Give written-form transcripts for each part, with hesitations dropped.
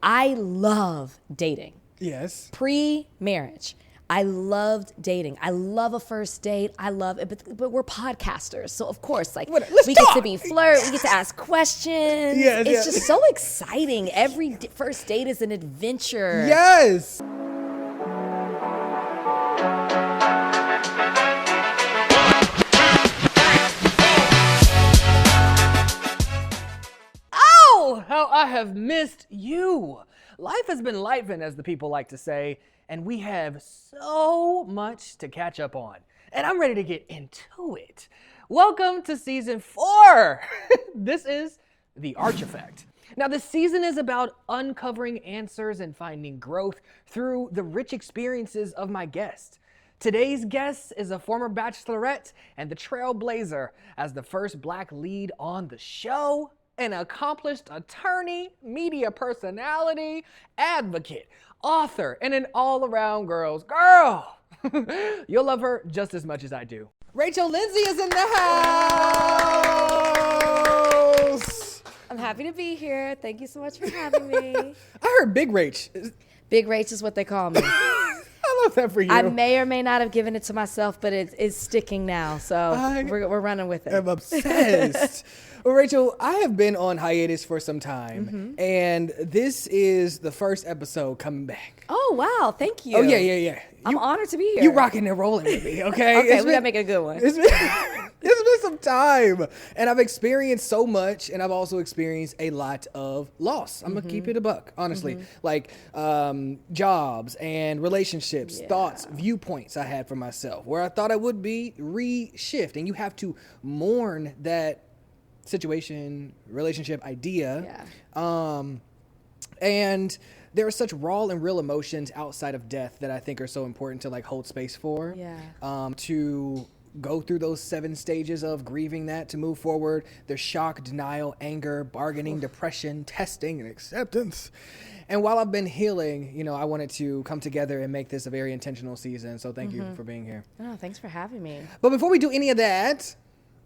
I love dating. Yes. Pre-marriage, I loved dating. I love a first date. I love it, but we're podcasters, so of course, like we get to be flirt, we get to ask questions. Yes, it's just so exciting. Every first date is an adventure. Yes. Oh, how I have missed you. Life has been lifing, as the people like to say, and we have so much to catch up on. And I'm ready to get into it. Welcome to season 4. This is the Arch Effect. Now, this season is about uncovering answers and finding growth through the rich experiences of my guests. Today's guest is a former Bachelorette and the trailblazer as the first Black lead on the show, an accomplished attorney, media personality, advocate, author, and an all-around girl. You'll love her just as much as I do. Rachel Lindsay is in the house. I'm happy to be here. Thank you so much for having me. I heard Big Rach. Big Rach is what they call me. I love that for you. I may or may not have given it to myself, but it's sticking now, so we're running with it. I'm obsessed. Well, Rachel, I have been on hiatus for some time, and this is the first episode coming back. Oh, wow. Thank you. Oh, yeah. I'm honored to be here. You rocking and rolling with me, okay? Okay, we got to make it a good one. It's been some time, and I've experienced so much, and I've also experienced a lot of loss. I'm going to keep it a buck, honestly. Like jobs and relationships, thoughts, viewpoints I had for myself, where I thought I would be, reshift, and you have to mourn that situation, relationship, idea. And there are such raw and real emotions outside of death that I think are so important to like hold space for. To go through those 7 stages of grieving that, to move forward. There's shock, denial, anger, bargaining, depression, testing, and acceptance. And while I've been healing, I wanted to come together and make this a very intentional season. So thank you for being here. Oh, thanks for having me. But before we do any of that,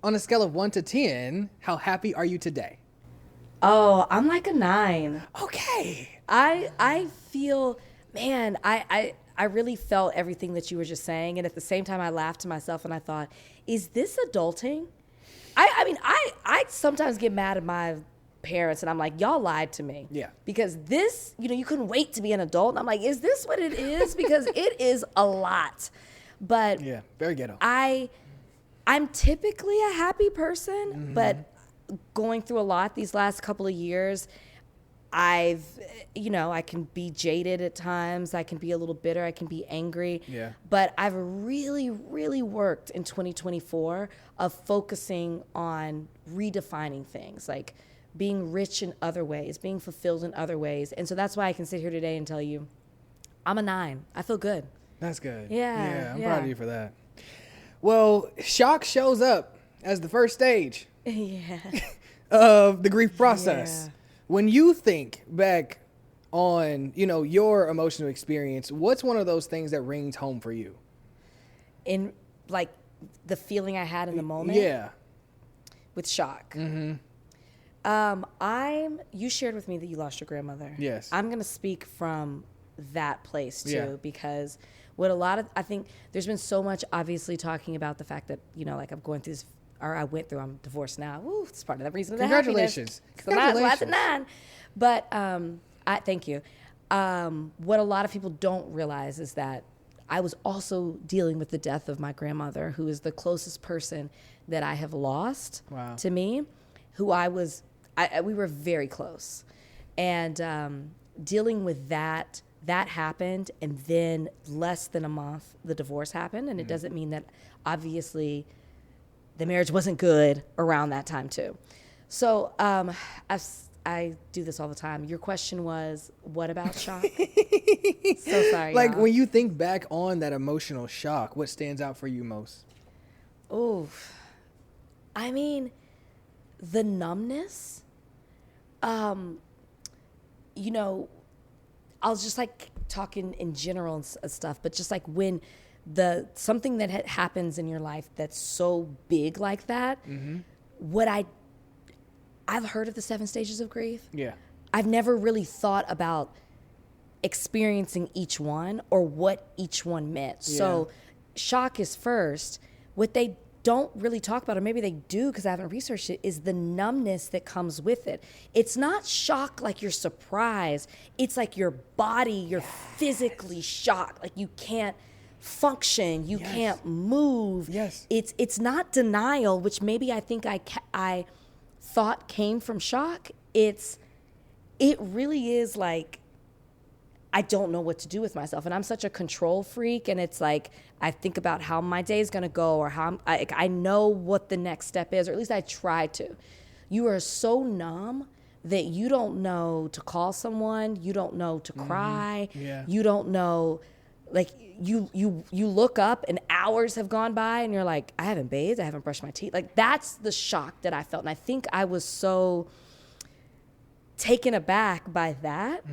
on a scale of 1 to 10, how happy are you today? Oh, I'm like a 9. Okay. I feel, man, I really felt everything that you were just saying. And at the same time, I laughed to myself and I thought, is this adulting? I mean, I sometimes get mad at my parents and I'm like, y'all lied to me. Yeah. Because this, you couldn't wait to be an adult. And I'm like, is this what it is? Because it is a lot. But yeah, very ghetto. I'm typically a happy person, but going through a lot these last couple of years, I can be jaded at times. I can be a little bitter. I can be angry. Yeah. But I've really, really worked in 2024 of focusing on redefining things, like being rich in other ways, being fulfilled in other ways. And so that's why I can sit here today and tell you, I'm a 9. I feel good. That's good. Yeah. I'm proud of you for that. Well, shock shows up as the first stage of the grief process. Yeah. When you think back on, your emotional experience, what's one of those things that rings home for you? In like the feeling I had in the moment? Yeah. With shock. You shared with me that you lost your grandmother. Yes. I'm going to speak from that place too, because I think there's been so much obviously talking about the fact that, I'm going through this, or I'm divorced now. Woo, it's part of the reason of the Congratulations. Congratulations. So 9. But I thank you. What a lot of people don't realize is that I was also dealing with the death of my grandmother, who is the closest person that I have lost to me, who we were very close. And dealing with that happened, and then less than a month, the divorce happened. And it doesn't mean that obviously the marriage wasn't good around that time too. So I do this all the time. Your question was, what about shock? So sorry, Like y'all. when you think back on that emotional shock, what stands out for you most? Oh, I mean, the numbness. I'll just like talking in general and stuff, but just like when something that happens in your life that's so big like that, what I've heard of the 7 stages of grief. Yeah. I've never really thought about experiencing each one or what each one meant. Yeah. So shock is first. What they don't really talk about, or maybe they do because I haven't researched it, is the numbness that comes with it. It's not shock like you're surprised. It's like your body, you're physically shocked. Like you can't function, you can't move. Yes. It's not denial, which maybe I think I thought came from shock. It really is like, I don't know what to do with myself. And I'm such a control freak. And it's like, I think about how my day is going to go, or how I know what the next step is, or at least I try to. You are so numb that you don't know to call someone. You don't know to cry. Yeah. You don't know, like you look up and hours have gone by and you're like, I haven't bathed. I haven't brushed my teeth. Like that's the shock that I felt. And I think I was so taken aback by that.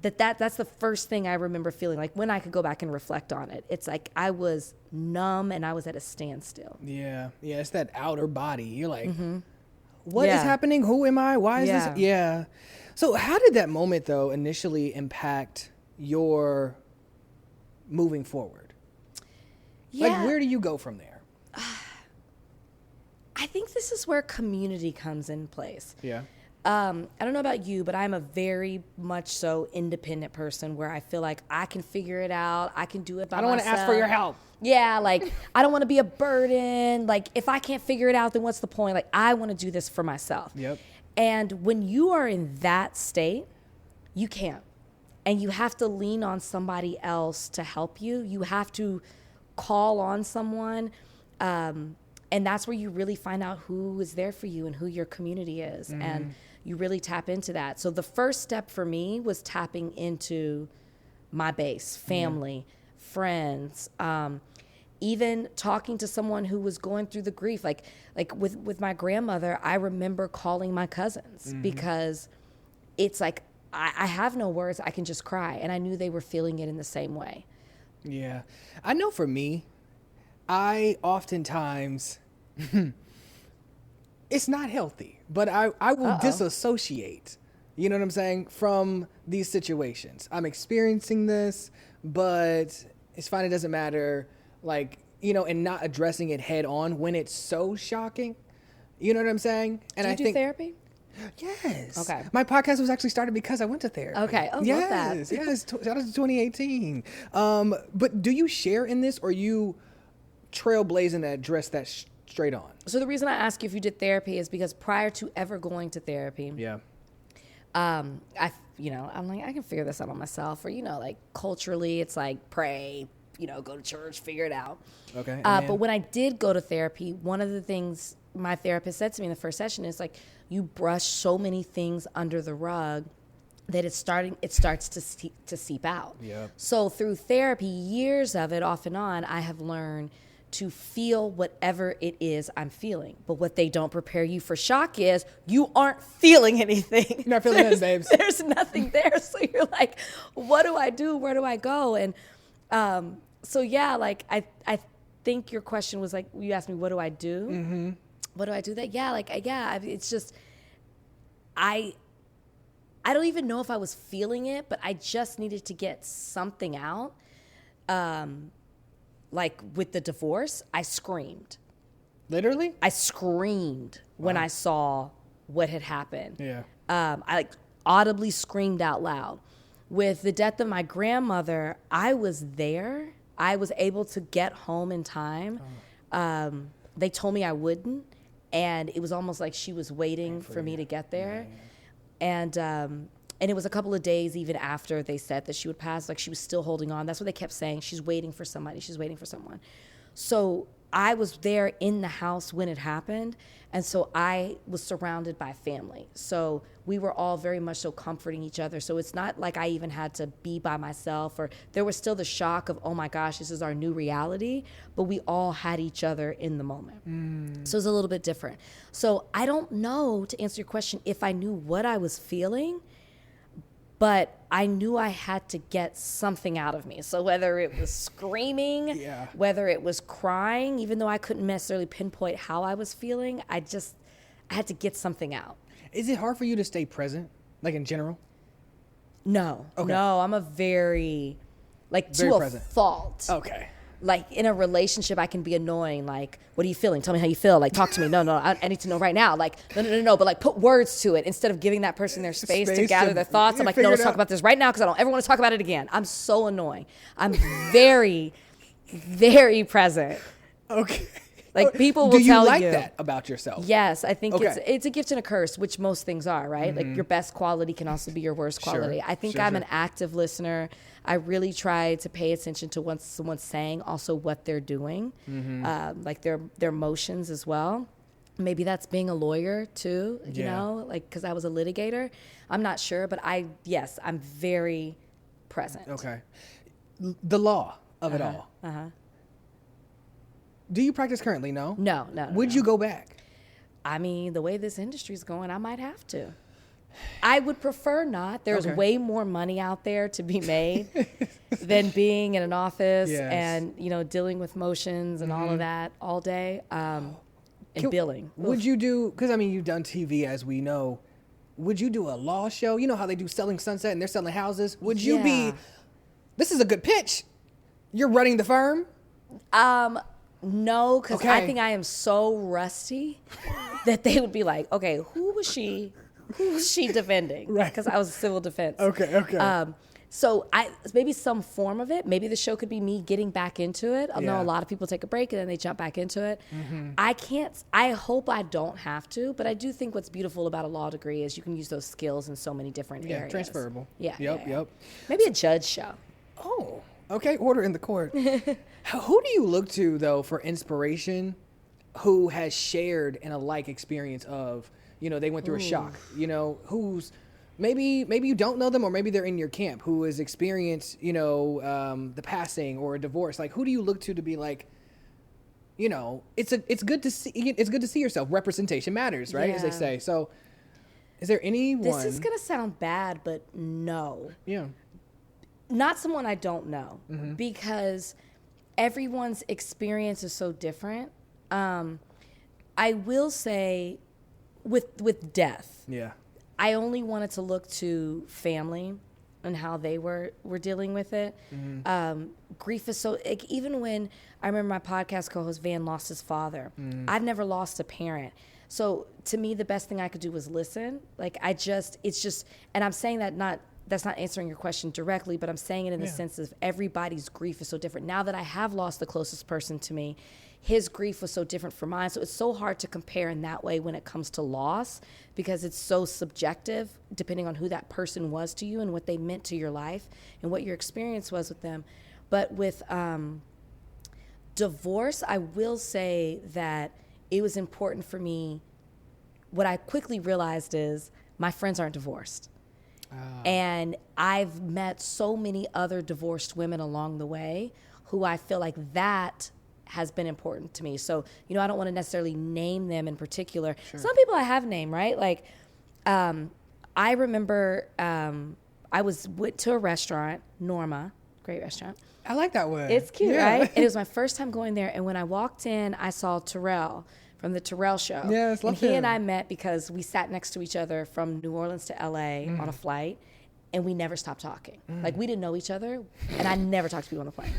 That's the first thing I remember feeling, like when I could go back and reflect on it. It's like I was numb and I was at a standstill. Yeah, it's that outer body. You're like, what is happening? Who am I? Why is this? Yeah. So how did that moment, though, initially impact your moving forward? Yeah. Like, where do you go from there? I think this is where community comes in place. Yeah. I don't know about you, but I'm a very much so independent person where I feel like I can figure it out. I can do it by myself. I don't want to ask for your help. Yeah, like I don't want to be a burden. Like if I can't figure it out, then what's the point? Like I want to do this for myself. Yep. And when you are in that state, you can't. And you have to lean on somebody else to help you. You have to call on someone. And that's where you really find out who is there for you and who your community is. And you really tap into that. So the first step for me was tapping into my base, family, friends, even talking to someone who was going through the grief. Like with my grandmother, I remember calling my cousins because it's like, I have no words. I can just cry. And I knew they were feeling it in the same way. Yeah. I know for me, I oftentimes, it's not healthy, but I will disassociate, you know what I'm saying, from these situations. I'm experiencing this, but it's fine. It doesn't matter. Like, you know, and not addressing it head on when it's so shocking. You know what I'm saying? And Do you I do think therapy? Yes. Okay. My podcast was actually started because I went to therapy. Okay. Oh, yes. love that. Yes. Shout out to 2018. But do you share in this, or you trailblazing that address that straight on? So the reason I ask you if you did therapy is because prior to ever going to therapy, I'm like, I can figure this out on myself. Or, like culturally, it's like pray, go to church, figure it out. Okay. But when I did go to therapy, one of the things my therapist said to me in the first session is like, you brush so many things under the rug that it starts to seep out. Yep. So through therapy, years of it off and on, I have learned to feel whatever it is I'm feeling. But what they don't prepare you for shock is you aren't feeling anything. You're not feeling it, babes. There's nothing there. So you're like, what do I do? Where do I go? And like I think your question was like, you asked me, what do I do? Mm-hmm. What do I do? It's just, I don't even know if I was feeling it, but I just needed to get something out. Like with the divorce, I screamed. Literally? I screamed when I saw what had happened. Yeah. I audibly screamed out loud. With the death of my grandmother, I was there. I was able to get home in time. They told me I wouldn't. And it was almost like she was waiting for me to get there. Yeah. And it was a couple of days even after they said that she would pass, like she was still holding on. That's what they kept saying. She's waiting for somebody. She's waiting for someone. So I was there in the house when it happened. And so I was surrounded by family. So we were all very much so comforting each other. So it's not like I even had to be by myself, or there was still the shock of, oh my gosh, this is our new reality. But we all had each other in the moment. So it was a little bit different. So I don't know, to answer your question, if I knew what I was feeling, but I knew I had to get something out of me. So whether it was screaming, whether it was crying, even though I couldn't necessarily pinpoint how I was feeling, I had to get something out. Is it hard for you to stay present Like in general? No. Okay. No, I'm a very Very to present. a fault. Okay. Like in a relationship, I can be annoying. Like, what are you feeling? Tell me how you feel. Like, talk to me. No, I need to know right now. Like, no. But like, put words to it instead of giving that person their space to Space gather to their thoughts. I'm like, figure no, it let's talk out. about this right now because I don't ever want to talk about it again. I'm so annoying. I'm very, very present. Okay. Like, people will Do you tell like you that about yourself? Yes, I think Okay. it's a gift and a curse, which most things are, right? Like your best quality can also be your worst quality. I think I'm an active listener. I really try to pay attention to what someone's saying, also what they're doing, like their motions as well. Maybe that's being a lawyer too, you know, like because I was a litigator. I'm not sure, but I'm very present. Okay. The law of it all. Do you practice currently? No? No. Would you go back? I mean, the way this industry's going, I might have to. I would prefer not. There's Okay. way more money out there to be made than being in an office Yes. and, you know, dealing with motions and all of that all day and billing. Would you do, because I mean, you've done TV as we know, would you do a law show? You know how they do Selling Sunset and they're selling houses? Would you be, Yeah. this is a good pitch. You're running the firm? No, because I Okay. think I am so rusty that they would be like, okay, who was she defending? Right. Because I was civil defense. Okay. So maybe some form of it. Maybe the show could be me getting back into it. I know Yeah. a lot of people take a break and then they jump back into it. I hope I don't have to, but I do think what's beautiful about a law degree is you can use those skills in so many different Yeah, areas. transferable. Yeah. Yep. Maybe a judge show. Oh, okay. Order in the court. Who do you look to, though, for inspiration who has shared an alike experience of, you know, they went through a shock, you know, who's maybe you don't know them or maybe they're in your camp who has experienced, you know, the passing or a divorce. Like, who do you look to be like, you know, it's good to see yourself. Representation matters, right? As they Yeah. say. So is there anyone? This is going to sound bad, but no. Yeah. Not someone I don't know because everyone's experience is so different. I will say with death, Yeah. I only wanted to look to family and how they were dealing with it. Grief is so, like, even when I remember my podcast co-host Van lost his father, I've never lost a parent. So to me, the best thing I could do was listen. Like it's just, and I'm saying that's not answering your question directly, but I'm saying it in the sense of everybody's grief is so different. Now that I have lost the closest person to me, his grief was so different from mine. So it's so hard to compare in that way when it comes to loss because it's so subjective depending on who that person was to you and what they meant to your life and what your experience was with them. But with divorce, I will say that it was important for me. What I quickly realized is my friends aren't divorced. And I've met so many other divorced women along the way who I feel like that has been important to me. So, you know, I don't want to necessarily name them in particular. Sure. Some people I have named, right? Like, I remember I went to a restaurant, Norma, great restaurant. I like that word. It's cute, right? And it was my first time going there. And when I walked in, I saw Terrell from the Terrell Show. Yes, love and he him. and I met because we sat next to each other from New Orleans to LA on a flight, and we never stopped talking. Like, we didn't know each other, and I never talked to people on a plane.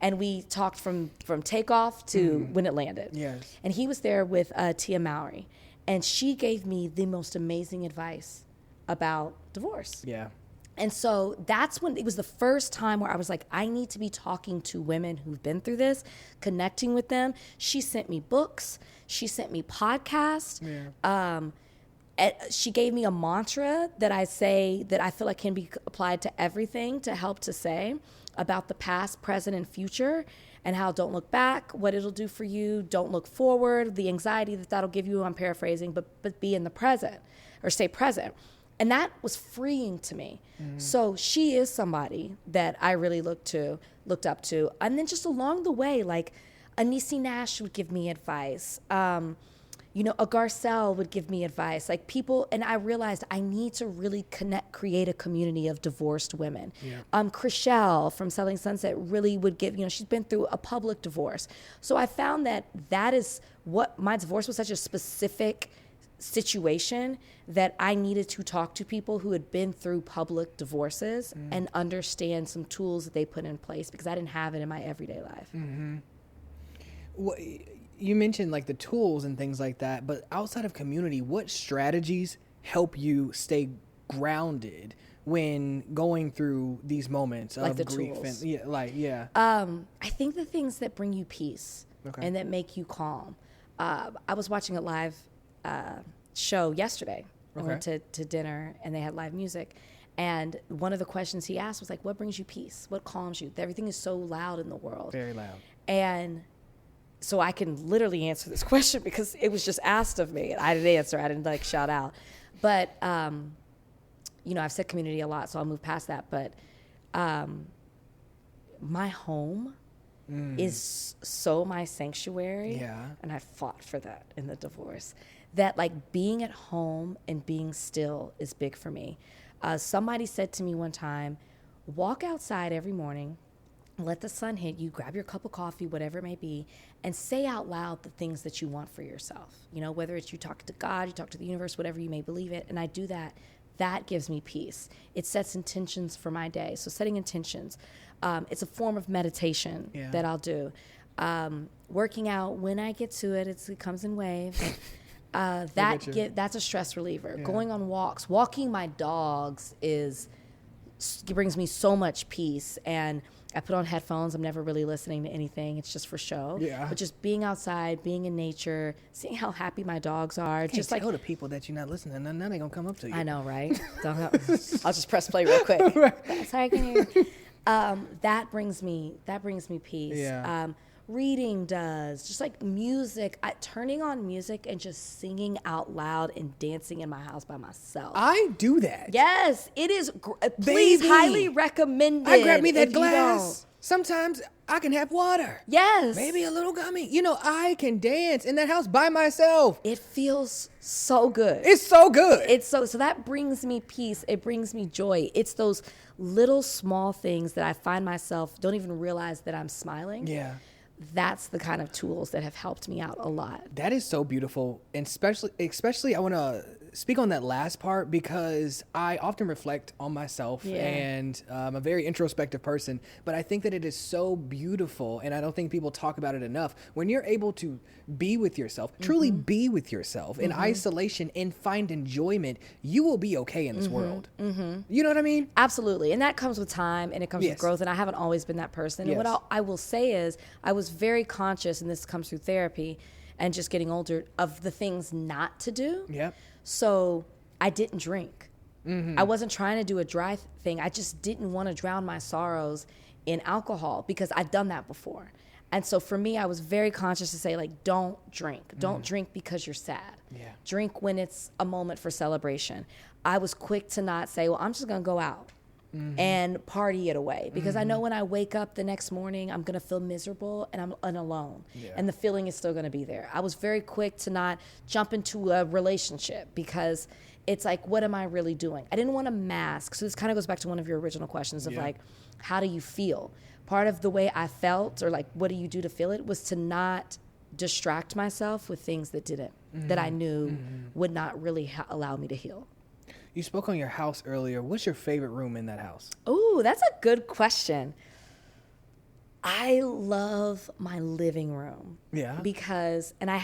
And we talked from takeoff to when it landed. Yes. And he was there with Tia Mowry, and she gave me the most amazing advice about divorce. Yeah. And so that's when it was the first time where I was like, I need to be talking to women who've been through this, connecting with them. She sent me books. She sent me podcasts. Yeah. She gave me a mantra that I say that I feel like can be applied to everything to help to say about the past, present, and future, and how don't look back, what it'll do for you, don't look forward, the anxiety that'll give you, I'm paraphrasing, but be in the present or stay present. And that was freeing to me. So she is somebody that I really looked up to. And then just along the way, like Anisi Nash would give me advice. You know, a Garcelle would give me advice. Like people, and I realized I need to really create a community of divorced women. Yeah. Chriselle from Selling Sunset really would give, you know, she's been through a public divorce. So I found that is what my divorce was such a specific situation that I needed to talk to people who had been through public divorces and understand some tools that they put in place, because I didn't have it in my everyday life. Well, you mentioned like the tools and things like that, but outside of community, what strategies help you stay grounded when going through these moments Like of the grief? tools. I think the things that bring you peace Okay. and that make you calm. I was watching a live show yesterday. I went to dinner and they had live music. And one of the questions he asked was like, what brings you peace? What calms you? Everything is so loud in the world. Very loud. And so I can literally answer this question because it was just asked of me. And I didn't answer. I didn't like shout out. But, I've said community a lot, so I'll move past that. But my home is so my sanctuary. Yeah. And I fought for that in the divorce. That like being at home and being still is big for me. Somebody said to me one time, walk outside every morning, let the sun hit you, grab your cup of coffee, whatever it may be, and say out loud the things that you want for yourself. Whether it's you talk to God, you talk to the universe, whatever you may believe it. And I do that. That gives me peace. It sets intentions for my day. So setting intentions, it's a form of meditation that I'll do. Working out, when I get to it, it comes in waves. That's a stress reliever. Yeah. Going on walks, walking my dogs brings me so much peace. And I put on headphones. I'm never really listening to anything. It's just for show. Yeah. But just being outside, being in nature, seeing how happy my dogs are. Just like, tell the people that you're not listening, and then they gonna come up to you. I know, right? I'll just press play real quick. Sorry, I can hear you. That brings me peace. Yeah. Reading does, just like music, turning on music and just singing out loud and dancing in my house by myself. I do that. Yes, it is. Please, Baby. highly recommended. I grab me that if you glass. Sometimes I can have water. Yes. Maybe a little gummy. I can dance in that house by myself. It feels so good. It's so good. It's so that brings me peace. It brings me joy. It's those little small things that I find myself don't even realize that I'm smiling. Yeah. That's the kind of tools that have helped me out a lot. That is so beautiful. And especially I want to speak on that last part because I often reflect on myself and I'm a very introspective person, but I think that it is so beautiful and I don't think people talk about it enough. When you're able to be with yourself, truly be with yourself in isolation and find enjoyment, you will be okay in this world. You know what I mean? Absolutely. And that comes with time and it comes with growth. And I haven't always been that person. And what I will say is I was very conscious, and this comes through therapy and just getting older, of the things not to do. Yep. So I didn't drink. I wasn't trying to do a dry thing. I just didn't want to drown my sorrows in alcohol because I'd done that before. And so for me, I was very conscious to say, like, don't drink. Don't drink because you're sad. Yeah. Drink when it's a moment for celebration. I was quick to not say, well, I'm just going to go out and party it away because I know when I wake up the next morning, I'm going to feel miserable and I'm alone. Yeah. And the feeling is still going to be there. I was very quick to not jump into a relationship because it's like, what am I really doing? I didn't want to mask. So this kind of goes back to one of your original questions of like, how do you feel? Part of the way I felt, or like, what do you do to feel it, was to not distract myself with things that that I knew would not really allow me to heal. You spoke on your house earlier. What's your favorite room in that house? Ooh, that's a good question. I love my living room. Yeah. Because, and I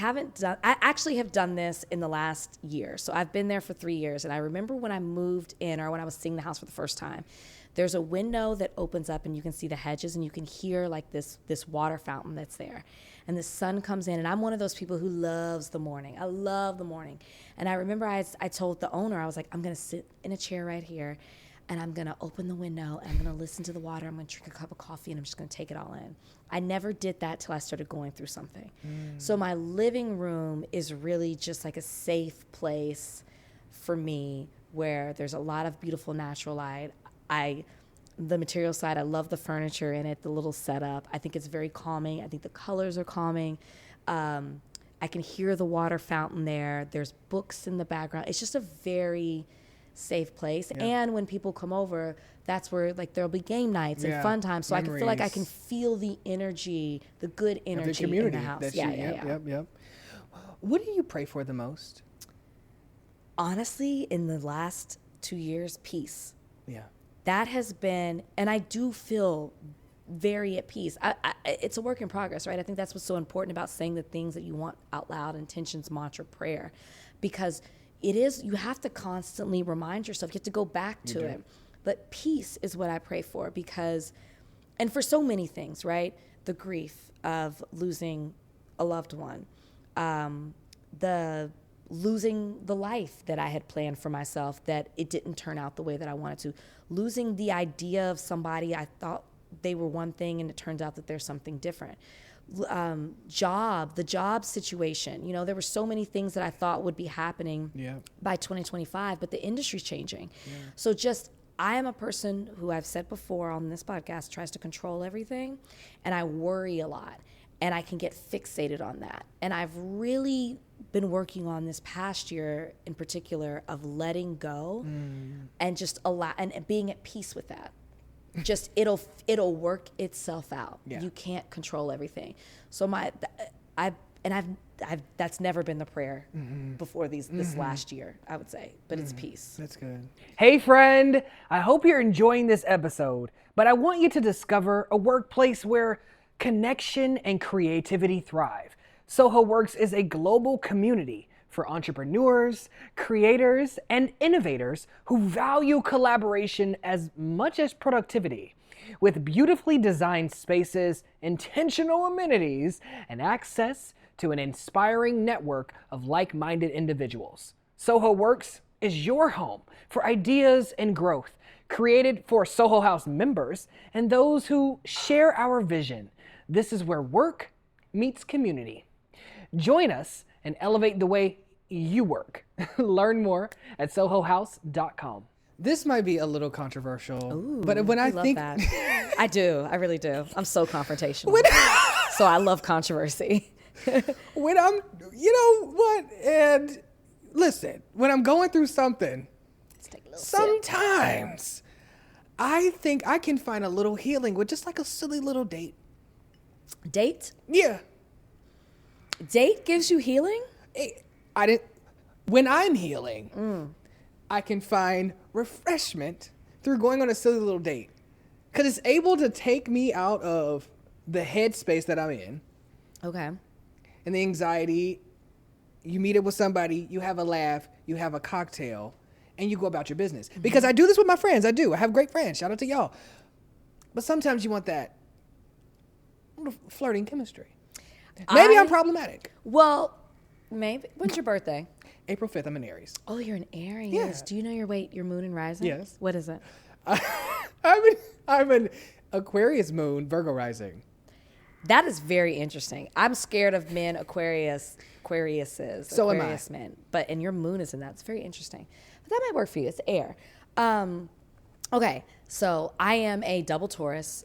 actually have done this in the last year. So I've been there for 3 years. And I remember when I moved in, or when I was seeing the house for the first time, there's a window that opens up and you can see the hedges and you can hear like this water fountain that's there. And the sun comes in, and I'm one of those people who loves the morning. I love the morning. And I remember I told the owner, I was like, I'm going to sit in a chair right here and I'm going to open the window and I'm going to listen to the water. I'm going to drink a cup of coffee and I'm just going to take it all in. I never did that till I started going through something. So my living room is really just like a safe place for me where there's a lot of beautiful natural light. The material side, I love the furniture in it, the little setup. I think it's very calming. I think the colors are calming. I can hear the water fountain there. There's books in the background. It's just a very safe place. Yeah. And when people come over, that's where like there'll be game nights and fun times. So memories. I can feel like I can feel the energy, the good energy in the house. Yep. What do you pray for the most? honestly, in the last 2 years, peace. Yeah. That has been, and I do feel very at peace. It's a work in progress, right? I think that's what's so important about saying the things that you want out loud, intentions, mantra, prayer, because it is, you have to constantly remind yourself, you have to go back to it. But peace is what I pray for, because, and for so many things, right? The grief of losing a loved one, the losing the life that I had planned for myself, that it didn't turn out the way that I wanted to, losing the idea of somebody I thought they were one thing and it turns out that there's something different. The job situation, you know, there were so many things that I thought would be happening by 2025, but the industry's changing. So I am a person who, I've said before on this podcast, tries to control everything, and I worry a lot, and I can get fixated on that. And I've really been working on this past year in particular of letting go and just allow, and being at peace with that. Just it'll work itself out. You can't control everything. So I've that's never been the prayer before this last year, I would say, but it's peace. That's good. Hey friend, I hope you're enjoying this episode, but I want you to discover a workplace where connection and creativity thrive. Soho Works is a global community for entrepreneurs, creators, and innovators who value collaboration as much as productivity. With beautifully designed spaces, intentional amenities, and access to an inspiring network of like-minded individuals. Soho Works is your home for ideas and growth, created for Soho House members and those who share our vision. This is where work meets community. Join us and elevate the way you work. Learn more at sohohouse.com. This might be a little controversial, Ooh, but when I love think that. I do, I really do. I'm so confrontational. So I love controversy. when I'm, you know what? And listen, when I'm going through something, Let's take a little sometimes I think I can find a little healing with just like a silly little date. sip. Date? Yeah. Date gives you healing? When I'm healing, I can find refreshment through going on a silly little date. Because it's able to take me out of the headspace that I'm in Okay. and the anxiety. You meet up with somebody, you have a laugh, you have a cocktail, and you go about your business. Because I do this with my friends. I do. I have great friends. Shout out to y'all. But sometimes you want that little flirting chemistry. Maybe I'm problematic. Well, maybe. When's your birthday? April 5th, I'm an Aries. Oh, you're an Aries. Yeah. Do you know your moon and rising? Yes. What is it? I'm an Aquarius moon, Virgo rising. That is very interesting. I'm scared of men, Aquariuses, So am I. Aquarius men. And your moon is in that. It's very interesting. But that might work for you. It's air. Okay, so I am a double Taurus,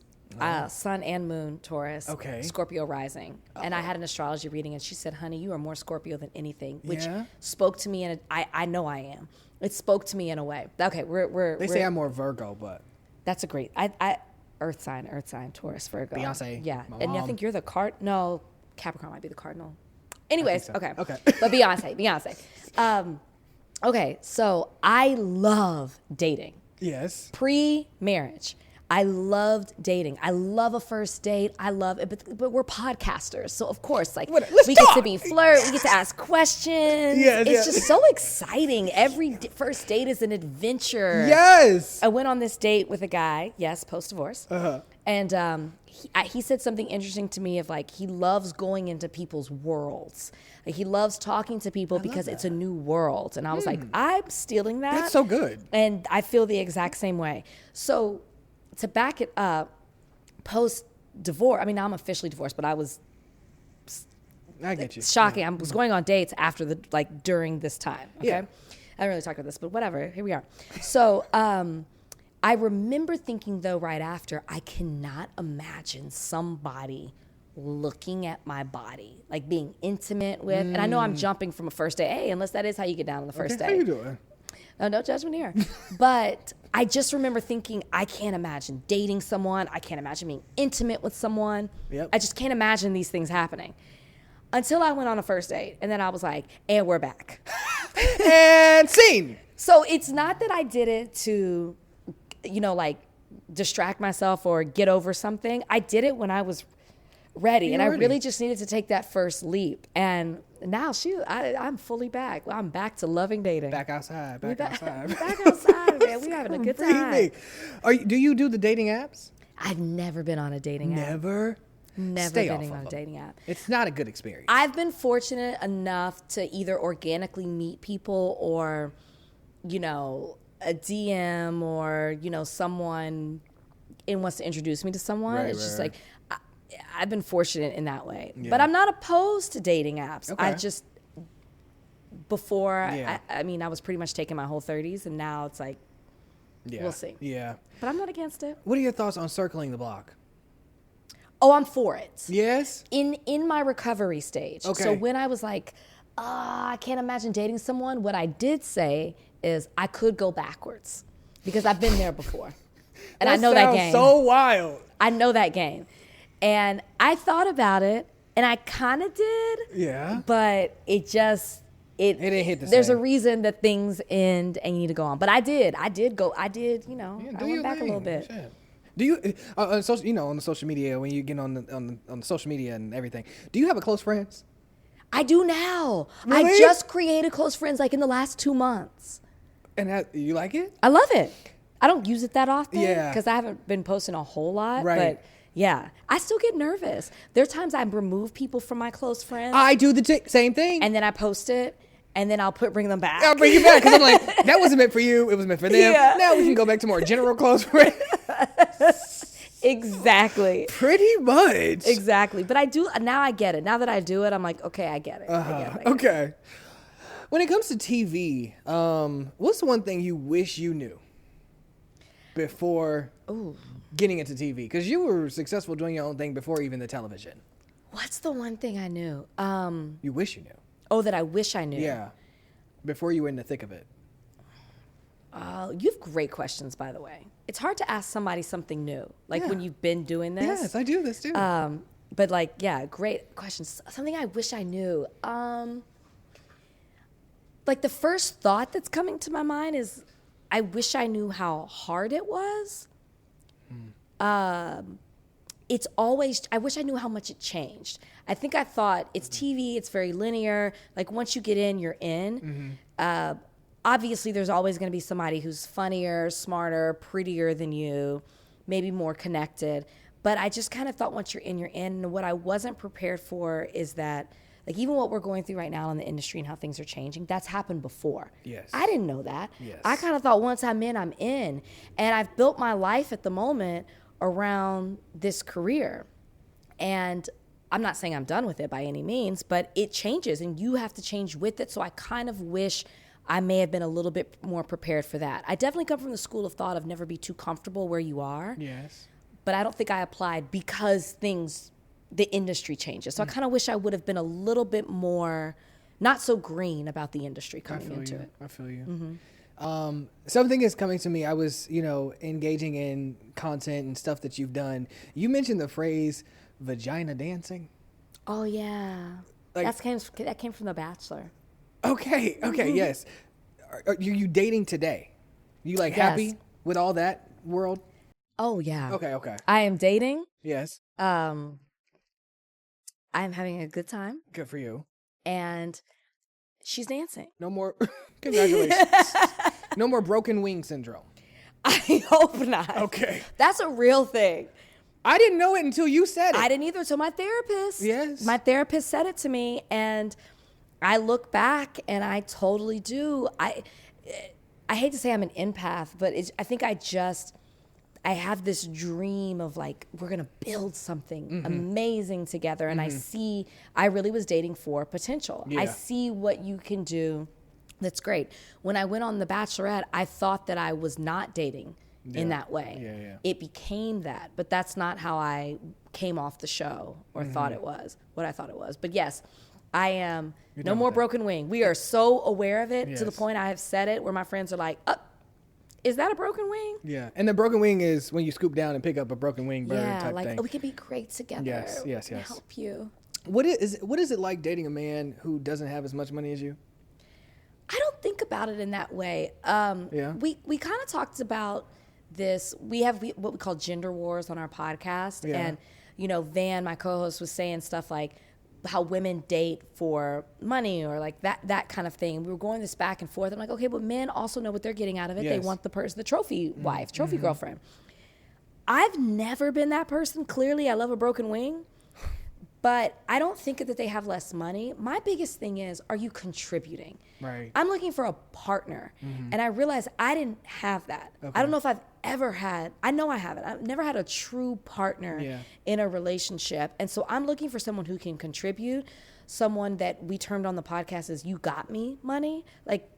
sun and moon Taurus, Okay. Scorpio rising. And I had an astrology reading, and she said, honey, you are more Scorpio than anything, which Yeah? spoke to me, I know I am. It spoke to me in a way. Okay, They say I'm more Virgo, but that's a great, Earth sign, Taurus, Virgo. Beyonce, Yeah. my And I mom. think you're the no, Capricorn might be the cardinal. Anyways, so. okay. Okay. But Beyonce. Okay, so I love dating. yes. Pre-marriage, I loved dating. I love a first date. I love it, but we're podcasters, so of course, like Let's we get to talk. be flirt, we get to ask questions. Yes, it's yes. just so exciting. Every first date is an adventure. Yes. I went on this date with a guy, yes, post-divorce, and he said something interesting to me of like he loves going into people's worlds. Like, he loves talking to people because it's a new world. And I was like, I'm stealing that. That's so good. And I feel the exact same way. So to back it up, post-divorce, I mean, now I'm officially divorced, but I was I get you. shocking. I was going on dates after during this time. Okay. Yeah. I didn't really talk about this, but whatever. Here we are. So I remember thinking though right after, I cannot imagine somebody looking at my body, like being intimate with, and I know I'm jumping from a first date, hey, unless that is how you get down on the first How date. you doing? No judgment here. But I just remember thinking, I can't imagine dating someone. I can't imagine being intimate with someone. Yep. I just can't imagine these things happening. until I went on a first date. And then I was like, and we're back. And scene. So it's not that I did it to, like distract myself or get over something. I did it when I was ready. And I really just needed to take that first leap. And now I'm fully back. I'm back to loving dating. Back outside. Back outside. Back outside, man. We're having a good time. Do you do the dating apps? I've never been on a dating app. Never Never been on a dating app. It's not a good experience. I've been fortunate enough to either organically meet people or, a DM or, someone wants to introduce me to someone. Right, it's just right. like, I've been fortunate in that way. Yeah. But I'm not opposed to dating apps. Okay. I just, before, Yeah. I was pretty much taking my whole 30s, and now it's like, we'll see. Yeah. But I'm not against it. What are your thoughts on circling the block? Oh, I'm for it. Yes? In my recovery stage. Okay. So when I was like, I can't imagine dating someone, what I did say is I could go backwards because I've been there before. And I know that game. So wild. I know that game. And I thought about it, and I kind of did. Yeah. But it didn't hit the There's same. a reason that things end and you need to go on. But I went back a little bit. Shit. Do you on the social media, when you get on the social media and everything, do you have a close friends? I do now. Really? I just created close friends like in the last 2 months. And you like it? I love it. I don't use it that often Yeah. because I haven't been posting a whole lot. Right. But yeah, I still get nervous. There are times I remove people from my close friends I do the same thing. and then I post it and then I'll bring them back. I'll bring you back because I'm like, that wasn't meant for you. It was meant for them. Yeah. Now we can go back to more general close friends. Exactly. Pretty much. Exactly. But I do, now I get it. Now that I do it, I'm like, okay, I get it. I get it. Okay. When it comes to TV, what's the one thing you wish you knew before getting into TV? Because you were successful doing your own thing before even the television. What's the one thing I knew? You wish you knew. Oh, that I wish I knew. Yeah. Before you were in the thick of it. You have great questions, by the way. It's hard to ask somebody something new, like Yeah. when you've been doing this. Yes, I do this too. But great questions. Something I wish I knew. Like the first thought that's coming to my mind is, I wish I knew how hard it was. It's always, I wish I knew how much it changed. I think I thought it's TV, it's very linear. Like once you get in, you're in. Obviously, there's always going to be somebody who's funnier, smarter, prettier than you, maybe more connected. But I just kind of thought once you're in, you're in. And what I wasn't prepared for is that, like even what we're going through right now in the industry and how things are changing, that's happened before. Yes. I didn't know that. Yes. I kind of thought once I'm in, I'm in. And I've built my life at the moment around this career. And I'm not saying I'm done with it by any means, but it changes and you have to change with it. So I kind of wish I may have been a little bit more prepared for that. I definitely come from the school of thought of never be too comfortable where you are. Yes. But I don't think I applied because the industry changes. So I kind of wish I would have been a little bit more, not so green about the industry coming into it. I feel you. Something is coming to me. I was, engaging in content and stuff that you've done. You mentioned the phrase vagina dancing. Oh yeah, Like- that came from The Bachelor. Okay, yes. Are you dating today? You Yes. happy with all that world? Oh yeah. Okay. I am dating. Yes. I'm having a good time, Good for you. and she's dancing. No more, congratulations. No more broken wing syndrome. I hope not. Okay. That's a real thing. I didn't know it until you said it. I didn't either. So my therapist. Yes. My therapist said it to me, and I look back, and I totally do. I hate to say I'm an empath, but I think I have this dream of like, we're going to build something amazing together. And I really was dating for potential. Yeah. I see what you can do. That's great. When I went on The Bachelorette, I thought that I was not dating in that way. Yeah. It became that, but that's not how I came off the show or thought it was, what I thought it was. But yes, I am no done more with that. broken wing. We are so aware of it to the Yes. point I have said it where my friends are like, is that a broken wing? Yeah. And the broken wing is when you scoop down and pick up a broken wing bird Yeah, type like thing. we can be great together. Yes. We can help you. What is it like dating a man who doesn't have as much money as you? I don't think about it in that way. Yeah. We kind of talked about this. We have what we call gender wars on our podcast. Yeah. And, Van, my co-host, was saying stuff like how women date for money or like that kind of thing. We were going this back and forth. I'm like, okay, but men also know what they're getting out of it. They Yes. want the trophy wife, trophy girlfriend. I've never been that person. Clearly, I love a broken wing. But I don't think that they have less money. My biggest thing is, are you contributing? Right. I'm looking for a partner. And I realized I didn't have that. Okay. I don't know if I've ever had, I know I haven't. I've never had a true partner in a relationship. And so I'm looking for someone who can contribute, someone that we termed on the podcast as you got me money. Like,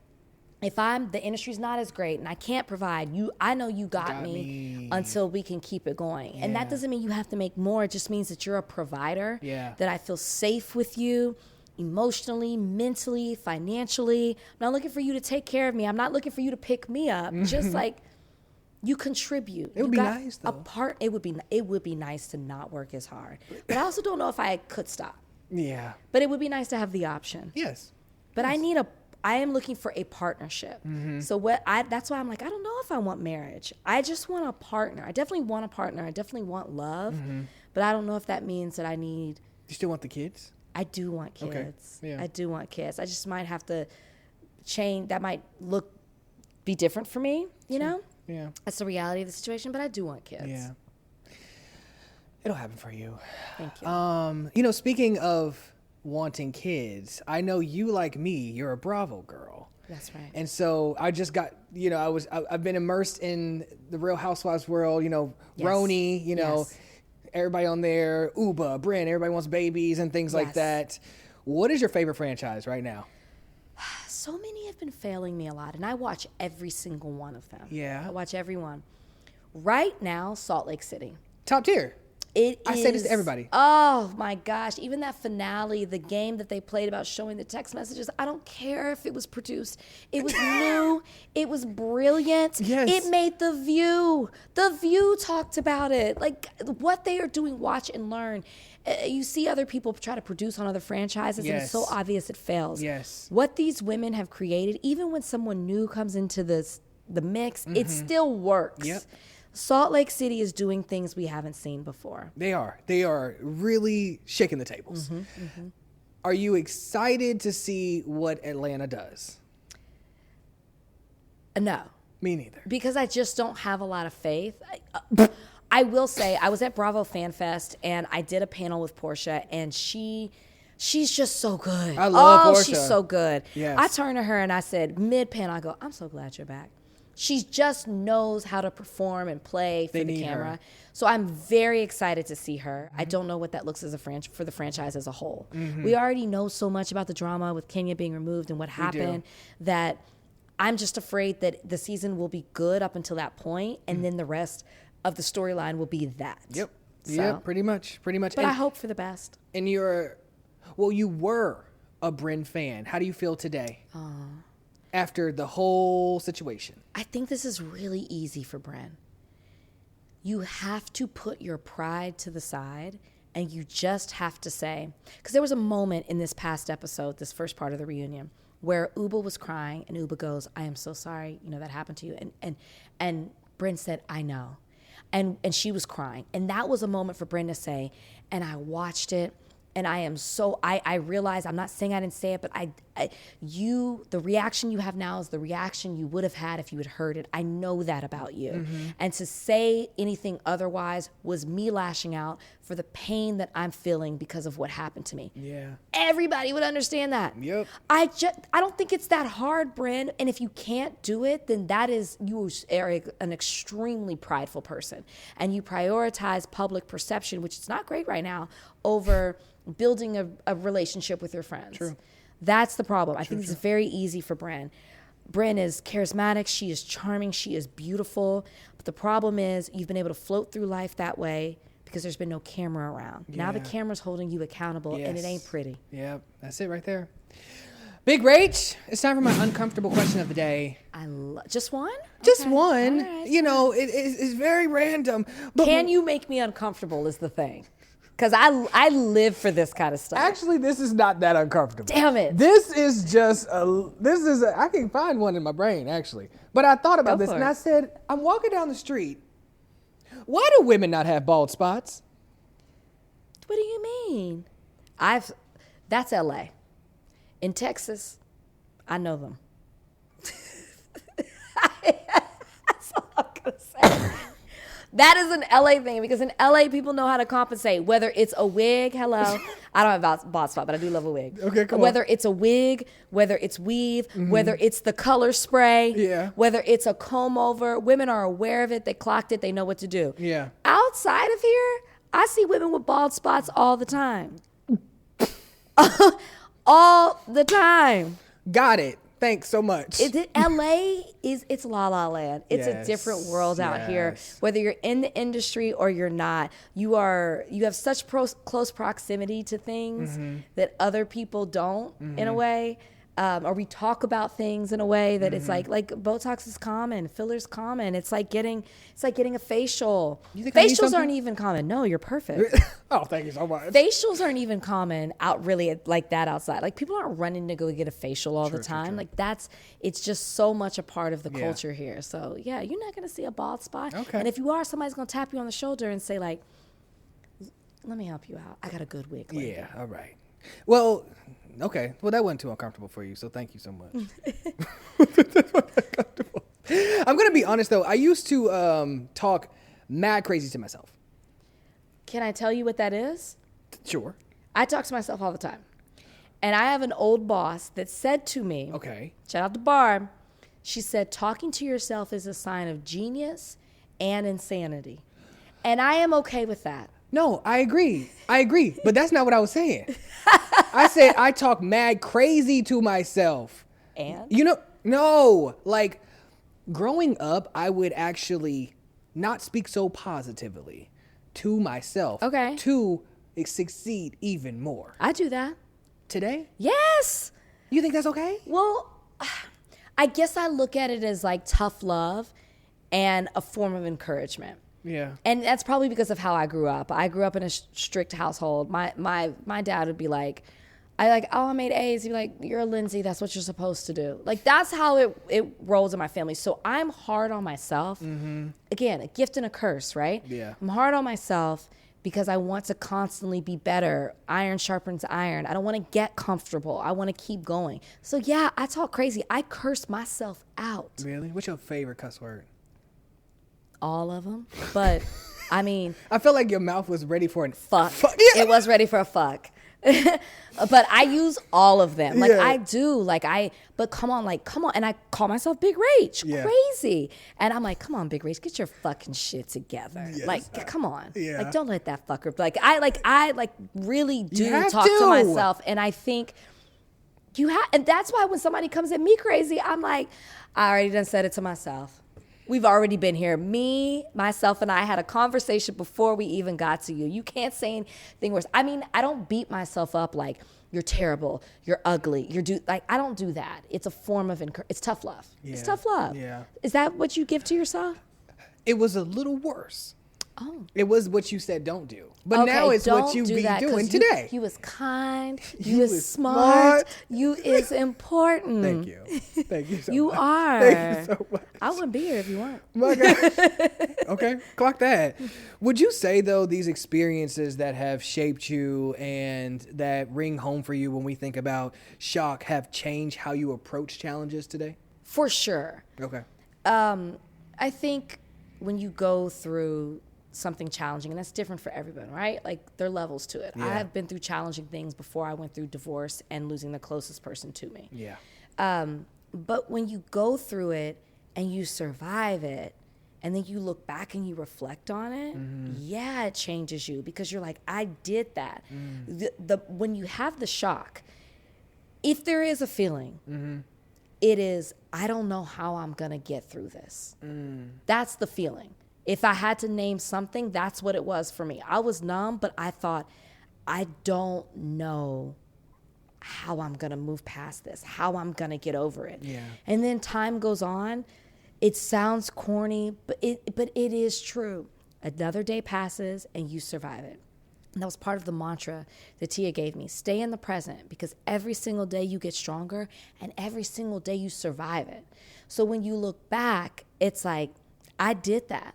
if the industry's not as great and I can't provide, I know you got me until we can keep it going. And that doesn't mean you have to make more. It just means that you're a provider, that I feel safe with you emotionally, mentally, financially. I'm not looking for you to take care of me. I'm not looking for you to pick me up. Just like you contribute. It would be nice, though. It would be nice to not work as hard. But I also don't know if I could stop. Yeah. But it would be nice to have the option. Yes. But I am looking for a partnership. So that's why I'm like, I don't know if I want marriage. I just want a partner. I definitely want a partner. I definitely want love. But I don't know if that means that I need. You still want the kids? I do want kids. Okay. Yeah. I do want kids. I just might have to change. That might be different for me, you know? Yeah. That's the reality of the situation, but I do want kids. Yeah. It'll happen for you. Thank you. Speaking of wanting kids, I know you, like me, you're a Bravo girl. That's right. And so I just got, I've been immersed in the Real Housewives world, Yes. Roni, Yes. everybody on there, Uba, Bren, everybody wants babies and things like Yes. that. What is your favorite franchise right now? So many have been failing me a lot, and I watch every single one of them. Yeah. I watch every one. Right now, Salt Lake City. Top tier. I say this to everybody. Oh my gosh. Even that finale, the game that they played about showing the text messages, I don't care if it was produced. It was new. It was brilliant. Yes. It made The View. The View talked about it. Like what they are doing, watch and learn. You see other people try to produce on other franchises, and it's so Yes. obvious it fails. Yes. What these women have created, even when someone new comes into the mix, it still works. Yep. Salt Lake City is doing things we haven't seen before. They are really shaking the tables. Are you excited to see what Atlanta does? No. Me neither. Because I just don't have a lot of faith. I will say, I was at Bravo Fan Fest, and I did a panel with Portia, and she's just so good. I love Portia. She's so good. Yes. I turned to her and I said, mid-panel, I go, I'm so glad you're back. She just knows how to perform and play for the camera. Her. So I'm very excited to see her. I don't know what that looks for the franchise as a whole. We already know so much about the drama with Kenya being removed and what happened that I'm just afraid that the season will be good up until that point, and then the rest of the storyline will be that. Yep. So, Yep. Pretty much. But I hope for the best. And you were a Bren fan. How do you feel today? After the whole situation? I think this is really easy for Bren. You have to put your pride to the side, and you just have to say, because there was a moment in this past episode, this first part of the reunion, where Uba was crying, and Uba goes, I am so sorry, that happened to you. And Bren said, I know. And she was crying. And that was a moment for Bren to say, and I watched it, and I realized, I'm not saying I didn't say it, but the reaction you have now is the reaction you would have had if you had heard it. I know that about you. And to say anything otherwise was me lashing out for the pain that I'm feeling because of what happened to me. Yeah. Everybody would understand that. Yep. I don't think it's that hard, Bren. And if you can't do it, then you are an extremely prideful person. And you prioritize public perception, which is not great right now, over building a relationship with your friends. True. That's the problem. I think it's very easy for Bren. Bren is charismatic. She is charming. She is beautiful. But the problem is you've been able to float through life that way because there's been no camera around. Now the camera's holding you accountable, and it ain't pretty. Yep. That's it right there. Big Rach, it's time for my uncomfortable question of the day. Just one? Just Okay. one. All right. It's very random. But Can you make me uncomfortable is the thing. Because I live for this kind of stuff. Actually, this is not that uncomfortable. Damn it. This is just I can find one in my brain, actually. But I thought about Go this for and it. I said, I'm walking down the street. Why do women not have bald spots? What do you mean? That's LA. In Texas, I know them. That's all I'm gonna say. That is an LA thing because in LA people know how to compensate. Whether it's a wig, hello. I don't have a bald spot, but I do love a wig. Okay, come on. Whether it's a wig, whether it's weave, whether it's the color spray, Yeah. whether it's a comb over, women are aware of it. They clocked it. They know what to do. Yeah. Outside of here, I see women with bald spots all the time. All the time. Got it. Thanks so much. LA it's La La Land. It's Yes, a different world out here. yes. Whether you're in the industry or you're not, you have such close proximity to things that other people don't in a way. Or we talk about things in a way that it's like Botox is common, filler's common. It's like getting a facial. You think I need Facials something? aren't even common. No, you're perfect. Oh, thank you so much. Facials aren't even common out really like that outside. Like people aren't running to go get a facial all the time. Like it's just so much a part of the culture here. So yeah, you're not gonna see a bald spot. Okay. And if you are, somebody's gonna tap you on the shoulder and say like, "Let me help you out. I got a good wig." lady." Yeah, all right. Well, okay. Well, that wasn't too uncomfortable for you, so thank you so much. That wasn't uncomfortable. I'm going to be honest, though. I used to talk mad crazy to myself. Can I tell you what that is? Sure. I talk to myself all the time. And I have an old boss that said to me, Okay. shout out to Barb, she said, talking to yourself is a sign of genius and insanity. And I am okay with that. No, I agree. But that's not what I was saying. I said I talk mad crazy to myself. And? No. Like, growing up, I would actually not speak so positively to myself. Okay. To succeed even more. I do that. Today? Yes. You think that's okay? Well, I guess I look at it as like tough love and a form of encouragement. Yeah. And that's probably because of how I grew up. I grew up in a strict household. My dad would be like, I made A's. He'd be like, you're a Lindsay. That's what you're supposed to do. Like, that's how it rolls in my family. So I'm hard on myself. Again, a gift and a curse, right? Yeah. I'm hard on myself because I want to constantly be better. Iron sharpens iron. I don't want to get comfortable. I want to keep going. So yeah, I talk crazy. I curse myself out. Really? What's your favorite cuss word? All of them. But I mean, I feel like your mouth was ready for an fuck. Yeah. It was ready for a fuck. But I use all of them. Like Yeah. I do. But come on. And I call myself Big Rage. Yeah. Crazy. And I'm like, come on, Big Rage, get your fucking shit together. Yes. Like, come on. Yeah. Like, don't let that fucker. I really do have talk to. to myself. And I think and that's why when somebody comes at me crazy, I'm like, I already done said it to myself. We've already been here. Me, myself, and I had a conversation before we even got to you. You can't say anything worse. I mean, I don't beat myself up like, you're terrible, you're ugly, I don't do that. It's a form of it's tough love. It's Yeah. tough love. Yeah. Is that what you give to yourself? It was a little worse. Oh. It was what you said don't do. But Okay, now it's what don't you do be that, 'cause doing today. You was kind. You You was was smart. smart. You is important. Thank you. Thank you so You much. are. Thank you so much. I wouldn't be here if you weren't. My God. Okay, clock that. Would you say, though, these experiences that have shaped you and that ring home for you when we think about shock have changed how you approach challenges today? For sure. Okay. I think when you go through something challenging, and that's different for everyone, right? Like, there are levels to it. Yeah. I have been through challenging things before I went through divorce and losing the closest person to me. Yeah. But when you go through it and you survive it, and then you look back and you reflect on it, yeah, it changes you because you're like, I did that. When you have the shock, if there is a feeling, it is, I don't know how I'm gonna get through this. That's the feeling. If I had to name something, that's what it was for me. I was numb, but I thought, I don't know how I'm gonna move past this, how I'm gonna get over it. Yeah. And then time goes on. It sounds corny, but it is true. Another day passes and you survive it. And that was part of the mantra that Tia gave me. Stay in the present, because every single day you get stronger and every single day you survive it. So when you look back, it's like, I did that.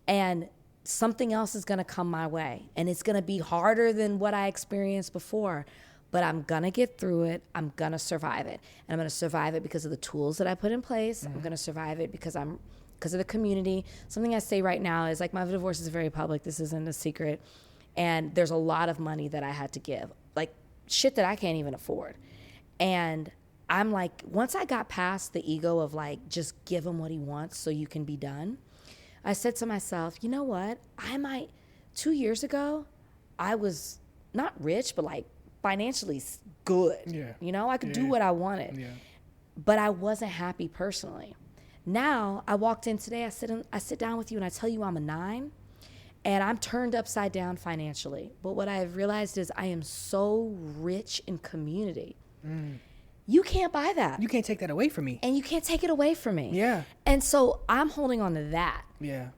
And something else is going to come my way. And it's going to be harder than what I experienced before. But I'm going to get through it. I'm going to survive it. And I'm going to survive it because of the tools that I put in place. I'm going to survive it because of the community. Something I say right now is, like, my divorce is very public. This isn't a secret. And there's a lot of money that I had to give, like shit that I can't even afford. And I'm like, once I got past the ego of like, just give him what he wants so you can be done, I said to myself, you know what? 2 years ago, I was not rich, but like financially good. Yeah. You know, I could do what I wanted. Yeah. But I wasn't happy personally. Now, I walked in today, I sit down with you and I tell you I'm a 9. And I'm turned upside down financially. But what I have realized is I am so rich in community. You can't buy that. You can't take that away from me. And you can't take it away from me. Yeah. And so I'm holding on to that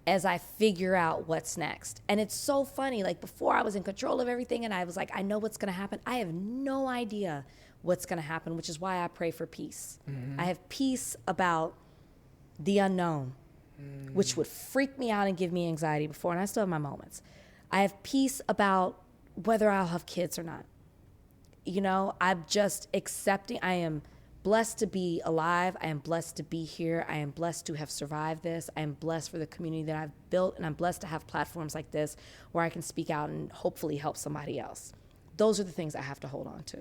as I figure out what's next. And it's so funny. Like, before, I was in control of everything and I was like, I know what's going to happen. I have no idea what's going to happen, which is why I pray for peace. I have peace about the unknown, which would freak me out and give me anxiety before, and I still have my moments. I have peace about whether I'll have kids or not. You know, I'm just accepting. I am blessed to be alive. I am blessed to be here. I am blessed to have survived this. I am blessed for the community that I've built, and I'm blessed to have platforms like this where I can speak out and hopefully help somebody else. Those are the things I have to hold on to.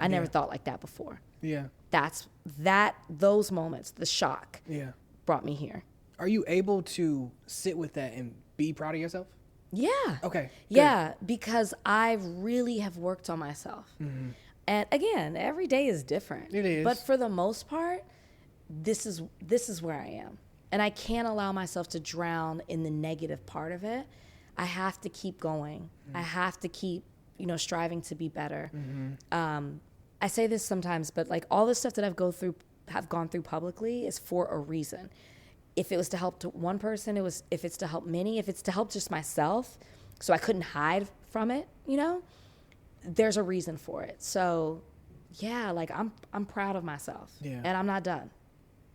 I never thought like that before. Yeah. Those moments, the shock, brought me here. Are you able to sit with that and be proud of yourself? Yeah. Okay. Yeah, because I really have worked on myself. And again, every day is different. It is. But for the most part, this is where I am. And I can't allow myself to drown in the negative part of it. I have to keep going. I have to keep, striving to be better. I say this sometimes, but like, all the stuff that have gone through publicly is for a reason. If it was to help to one person, if it's to help many, if it's to help just myself, so I couldn't hide from it, there's a reason for it. So yeah, like, I'm proud of myself. Yeah. And I'm not done.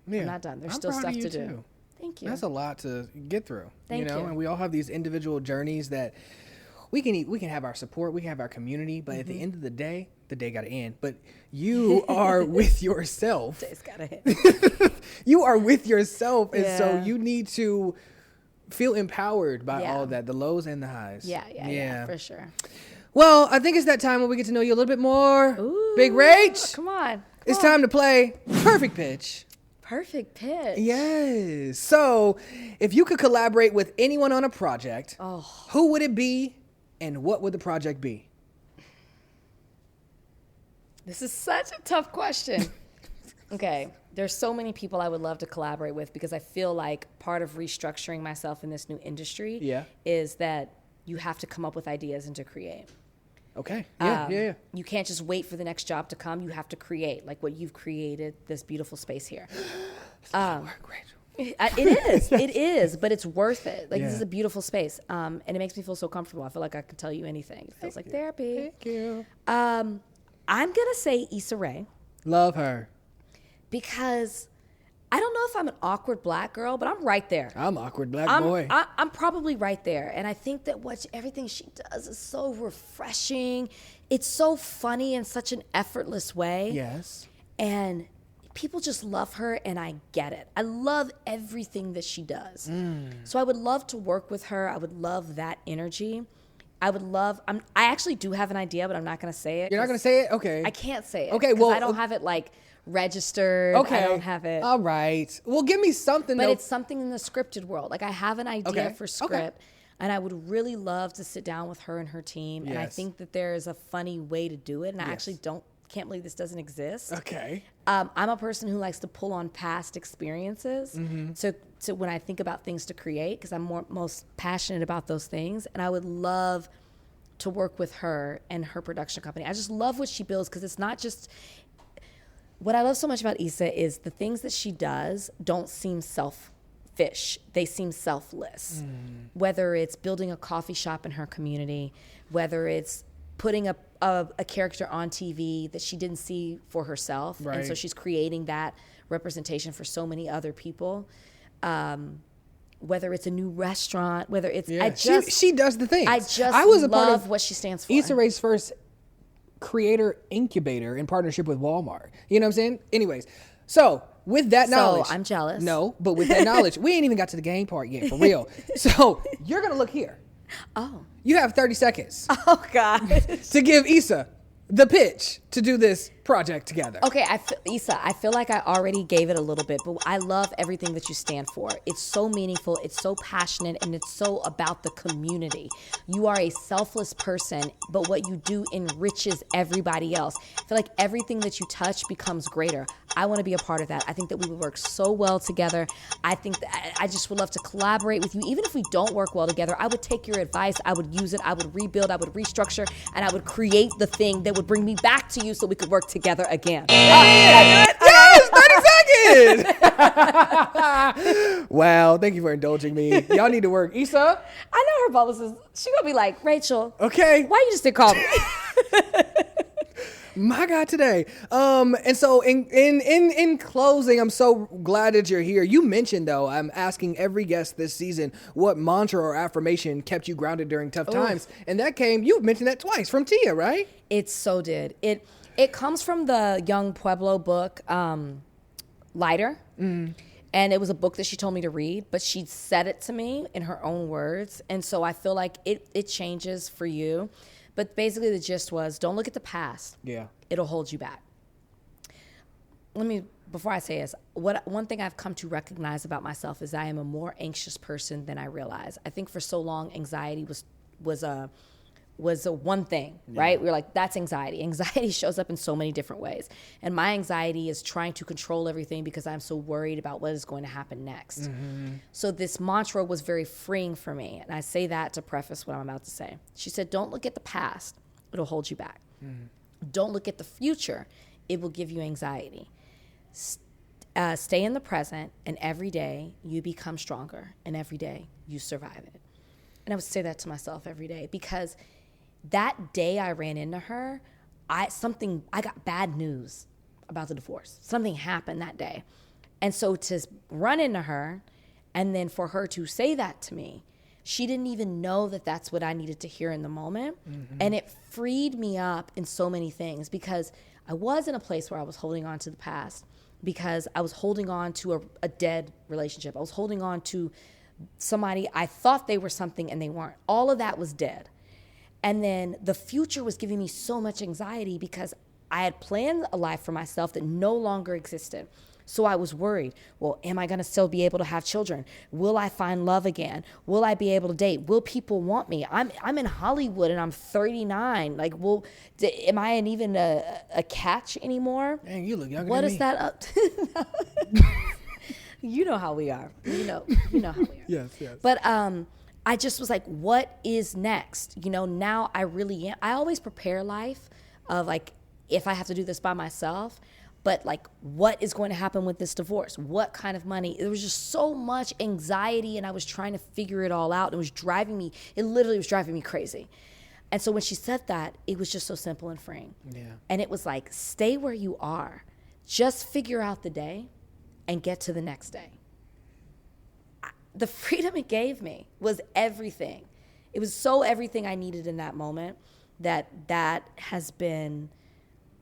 Yeah. I'm not done. There's still stuff to do. Thank you. That's a lot to get through. Thank you. And we all have these individual journeys that we can have our support, we can have our community, but at the end of the day got to end. But you are with yourself. Day's got to end. You are with yourself, and so you need to feel empowered by all of that, the lows and the highs. Yeah, for sure. Well, I think it's that time when we get to know you a little bit more. Ooh, Big Rach. Come on. It's time to play Perfect Pitch. Perfect pitch. Yes. So, if you could collaborate with anyone on a project, who would it be, and what would the project be? This is such a tough question. Okay. There's so many people I would love to collaborate with, because I feel like part of restructuring myself in this new industry is that you have to come up with ideas and to create. Okay. Yeah. You can't just wait for the next job to come. You have to create, like what you've created, this beautiful space here. It is, but it's worth it. Like, this is a beautiful space. And it makes me feel so comfortable. I feel like I could tell you anything. It feels like therapy. Thank you. I'm going to say Issa Rae. Love her. Because I don't know if I'm an awkward black girl, but I'm right there. I'm awkward black boy. I'm probably right there. And I think that everything she does is so refreshing. It's so funny in such an effortless way. Yes. And people just love her, and I get it. I love everything that she does. So I would love to work with her. I would love that energy. I actually do have an idea, but I'm not going to say it. You're not going to say it? Okay. I can't say it. Okay, well, I don't have it like registered. Okay. I don't have it. All right. Well, give me something. But it's something in the scripted world. Like, I have an idea for script, and I would really love to sit down with her and her team. Yes. And I think that there is a funny way to do it, and I actually can't believe this doesn't exist. Okay. I'm a person who likes to pull on past experiences to when I think about things to create, because I'm most passionate about those things. And I would love to work with her and her production company. I just love what she builds, because it's not just... What I love so much about Issa is the things that she does don't seem fish. They seem selfless. Whether it's building a coffee shop in her community, whether it's putting a character on TV that she didn't see for herself. Right. And so she's creating that representation for so many other people. Whether it's a new restaurant, whether it's, she does the things. I was a part of what she stands for. Issa Rae's first creator incubator in partnership with Walmart. You know what I'm saying? Anyways, so with that knowledge. So I'm jealous. No, but with that knowledge, we ain't even got to the game part yet, for real. So you're going to look here. Oh. You have 30 seconds Oh, God. to give Issa the pitch to do this project together. Okay, Issa, I feel like I already gave it a little bit, but I love everything that you stand for. It's so meaningful, it's so passionate, and it's so about the community. You are a selfless person, but what you do enriches everybody else. I feel like everything that you touch becomes greater. I want to be a part of that. I think that we would work so well together. I think that I just would love to collaborate with you. Even if we don't work well together, I would take your advice, I would use it, I would rebuild, I would restructure, and I would create the thing that would bring me back to you so we could work together again. Yes, 30 seconds. Wow, thank you for indulging me. Y'all need to work. Issa? I know her publicist. She gonna be like, Rachel, Okay. why you just didn't call me? My God, today. And so in closing, I'm so glad that you're here. You mentioned, though, I'm asking every guest this season what mantra or affirmation kept you grounded during tough times. And you mentioned that twice from Tia, right? It so did. It comes from the Young Pueblo book, Lighter. And it was a book that she told me to read, but she said it to me in her own words. And so I feel like it changes for you. But basically the gist was, don't look at the past. Yeah. It'll hold you back. Before I say this, one thing I've come to recognize about myself is I am a more anxious person than I realize. I think for so long, anxiety was a one thing, right? We were like, that's anxiety. Anxiety shows up in so many different ways. And my anxiety is trying to control everything because I'm so worried about what is going to happen next. So this mantra was very freeing for me. And I say that to preface what I'm about to say. She said, don't look at the past. It'll hold you back. Don't look at the future. It will give you anxiety. Stay in the present, and every day you become stronger, and every day you survive it. And I would say that to myself every day because that day I ran into her, I got bad news about the divorce. Something happened that day. And so to run into her and then for her to say that to me, she didn't even know that that's what I needed to hear in the moment. And it freed me up in so many things because I was in a place where I was holding on to the past because I was holding on to a dead relationship. I was holding on to somebody I thought they were something and they weren't. All of that was dead. And then the future was giving me so much anxiety because I had planned a life for myself that no longer existed. So I was worried, well, am I going to still be able to have children? Will I find love again? Will I be able to date? Will people want me? I'm in Hollywood and I'm 39. Like, am I even a catch anymore? Dang, you look younger What than is me. that up to? You know how we are. You know how we are. Yes. But I just was like, what is next? Now I really am. I always prepare life of like, if I have to do this by myself, but like, what is going to happen with this divorce? What kind of money? There was just so much anxiety and I was trying to figure it all out. It literally was driving me crazy. And so when she said that, it was just so simple and freeing. Yeah. And it was like, stay where you are. Just figure out the day and get to the next day. The freedom it gave me was everything. It was so everything I needed in that moment that has been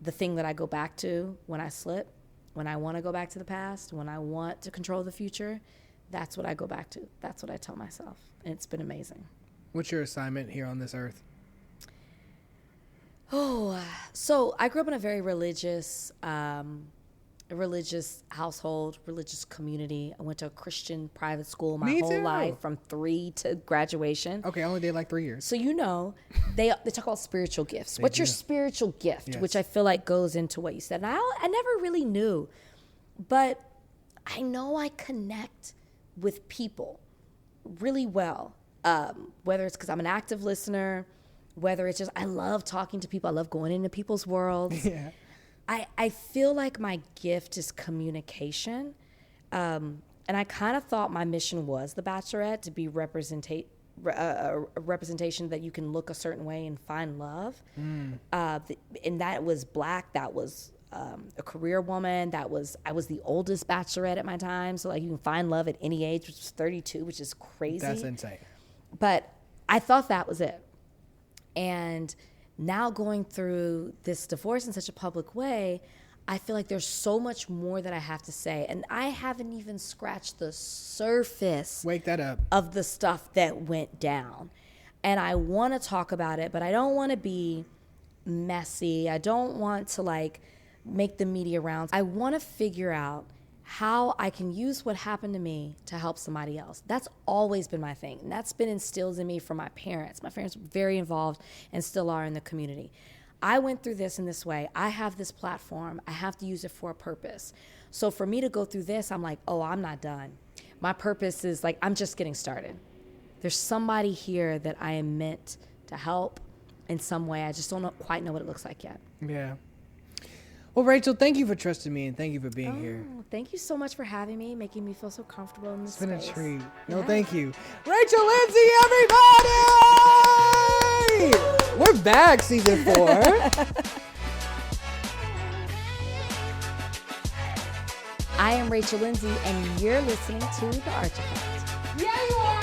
the thing that I go back to when I slip, when I want to go back to the past, when I want to control the future. That's what I go back to. That's what I tell myself. And it's been amazing. What's your assignment here on this earth? So I grew up in a very religious household, religious community. I went to a Christian private school my whole life from 3 to graduation. Okay, I only did like 3 years. So they talk about spiritual gifts. What's your spiritual gift? Yes. Which I feel like goes into what you said. And I never really knew, but I know I connect with people really well. Whether it's because I'm an active listener, whether it's just I love talking to people. I love going into people's worlds. Yeah. I feel like my gift is communication. And I kind of thought my mission was the Bachelorette, to be a representation that you can look a certain way and find love. And that was Black, that was a career woman, I was the oldest Bachelorette at my time, so like you can find love at any age, which was 32, which is crazy. That's insane. But I thought that was it. And now going through this divorce in such a public way, I feel like there's so much more that I have to say. And I haven't even scratched the surface Wake that up. of the stuff that went down. And I want to talk about it, but I don't want to be messy. I don't want to like make the media rounds. I want to figure out how I can use what happened to me to help somebody else. That's always been my thing. And that's been instilled in me from my parents. My parents were very involved and still are in the community. I went through this in this way. I have this platform. I have to use it for a purpose. So for me to go through this, I'm like, oh, I'm not done. My purpose is like, I'm just getting started. There's somebody here that I am meant to help in some way. I just don't quite know what it looks like yet. Yeah. Well, Rachel, thank you for trusting me and thank you for being here. Thank you so much for having me, making me feel so comfortable in this It's been space. a treat. No, Yeah. thank you. Rachel, Lindsay, everybody! We're back, season 4. I am Rachel Lindsay, and you're listening to The Archie. Yeah, you are.